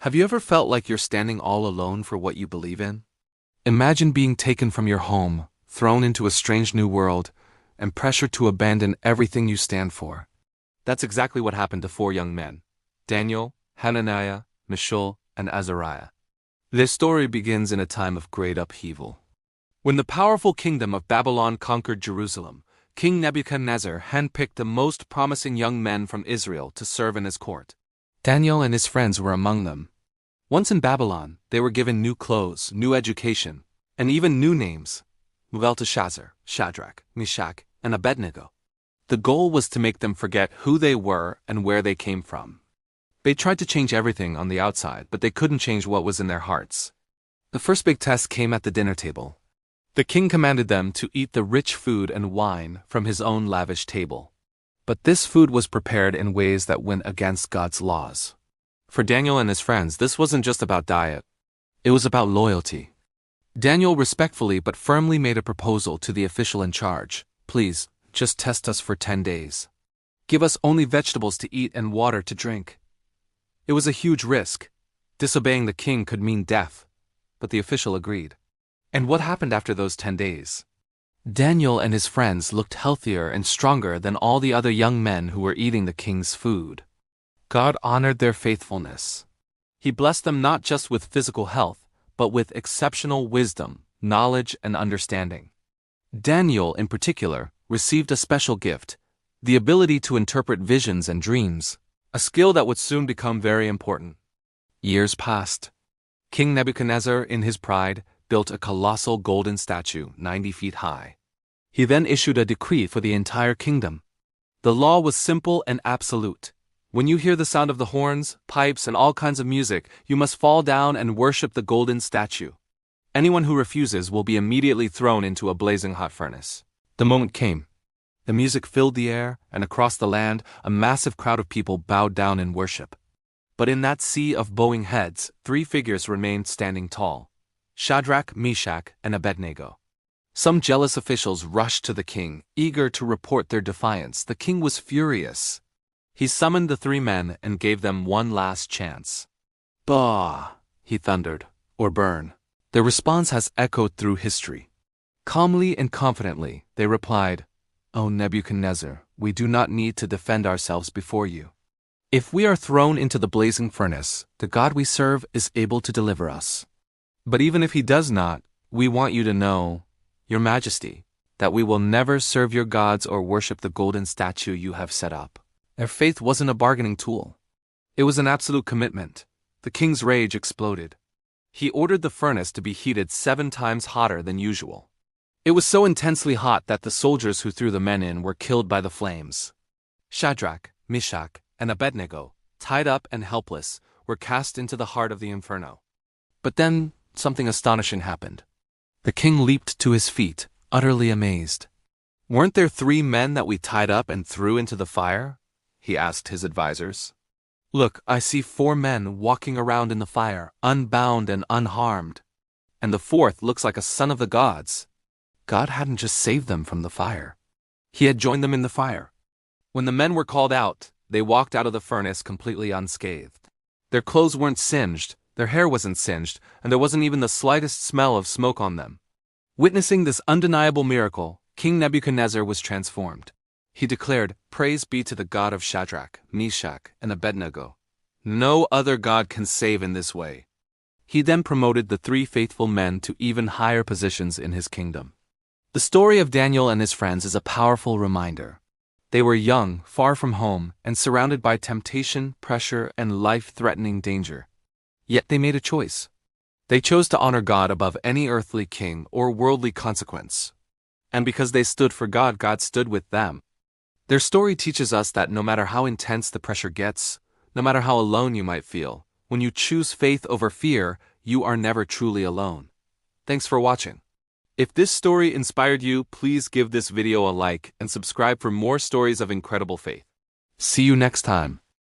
Have you ever felt like you're standing all alone for what you believe in? Imagine being taken from your home, thrown into a strange new world, and pressured to abandon everything you stand for. That's exactly what happened to four young men: Daniel, Hananiah, Mishael, and Azariah. Their story begins in a time of great upheaval. When the powerful kingdom of Babylon conquered Jerusalem, King Nebuchadnezzar handpicked the most promising young men from Israel to serve in his court. Daniel and his friends were among them. Once in Babylon, they were given new clothes, new education, and even new names: Belteshazzar, Shadrach, Meshach, and Abednego. The goal was to make them forget who they were and where they came from. They tried to change everything on the outside, but they couldn't change what was in their hearts. The first big test came at the dinner table. The king commanded them to eat the rich food and wine from his own lavish table. But this food was prepared in ways that went against God's laws. For Daniel and his friends, this wasn't just about diet. It was about loyalty. Daniel respectfully but firmly made a proposal to the official in charge. "Please, just test us for 10 days. Give us only vegetables to eat and water to drink." It was a huge risk. Disobeying the king could mean death, but the official agreed. And what happened after those 10 days? Daniel and his friends looked healthier and stronger than all the other young men who were eating the king's food. God honored their faithfulness. He blessed them not just with physical health, but with exceptional wisdom, knowledge, and understanding. Daniel, in particular, received a special gift: the ability to interpret visions and dreams, a skill that would soon become very important. Years passed. King Nebuchadnezzar, in his pride, built a colossal golden statue 90 feet high. He then issued a decree for the entire kingdom. The law was simple and absolute. When you hear the sound of the horns, pipes, and all kinds of music, you must fall down and worship the golden statue. Anyone who refuses will be immediately thrown into a blazing hot furnace. The moment came. The music filled the air, and across the land, a massive crowd of people bowed down in worship. But in that sea of bowing heads, 3 figures remained standing tall: Shadrach, Meshach, and Abednego. Some jealous officials rushed to the king, eager to report their defiance. The king was furious. He summoned the 3 men and gave them one last chance. "Bah!" he thundered, "or burn." Their response has echoed through history. Calmly and confidently, they replied, "O Nebuchadnezzar, we do not need to defend ourselves before you. If we are thrown into the blazing furnace, the God we serve is able to deliver us. But even if he does not, we want you to know, Your Majesty, that we will never serve your gods or worship the golden statue you have set up." Their faith wasn't a bargaining tool. It was an absolute commitment. The king's rage exploded. He ordered the furnace to be heated 7 times hotter than usual. It was so intensely hot that the soldiers who threw the men in were killed by the flames. Shadrach, Meshach, and Abednego, tied up and helpless, were cast into the heart of the inferno. But then, something astonishing happened. The king leaped to his feet, utterly amazed. "Weren't there 3 men that we tied up and threw into the fire?" he asked his advisors. "Look, I see 4 men walking around in the fire, unbound and unharmed. And the 4th looks like a son of the gods." God hadn't just saved them from the fire. He had joined them in the fire. When the men were called out, they walked out of the furnace completely unscathed. Their clothes weren't singed, their hair wasn't singed, and there wasn't even the slightest smell of smoke on them. Witnessing this undeniable miracle, King Nebuchadnezzar was transformed. He declared, "Praise be to the God of Shadrach, Meshach, and Abednego. No other God can save in this way." He then promoted the 3 faithful men to even higher positions in his kingdom. The story of Daniel and his friends is a powerful reminder. They were young, far from home, and surrounded by temptation, pressure, and life-threatening danger. Yet they made a choice. They chose to honor God above any earthly king or worldly consequence. And because they stood for God, God stood with them. Their story teaches us that no matter how intense the pressure gets, no matter how alone you might feel, when you choose faith over fear, you are never truly alone. Thanks for watching. If this story inspired you, please give this video a like and subscribe for more stories of incredible faith. See you next time.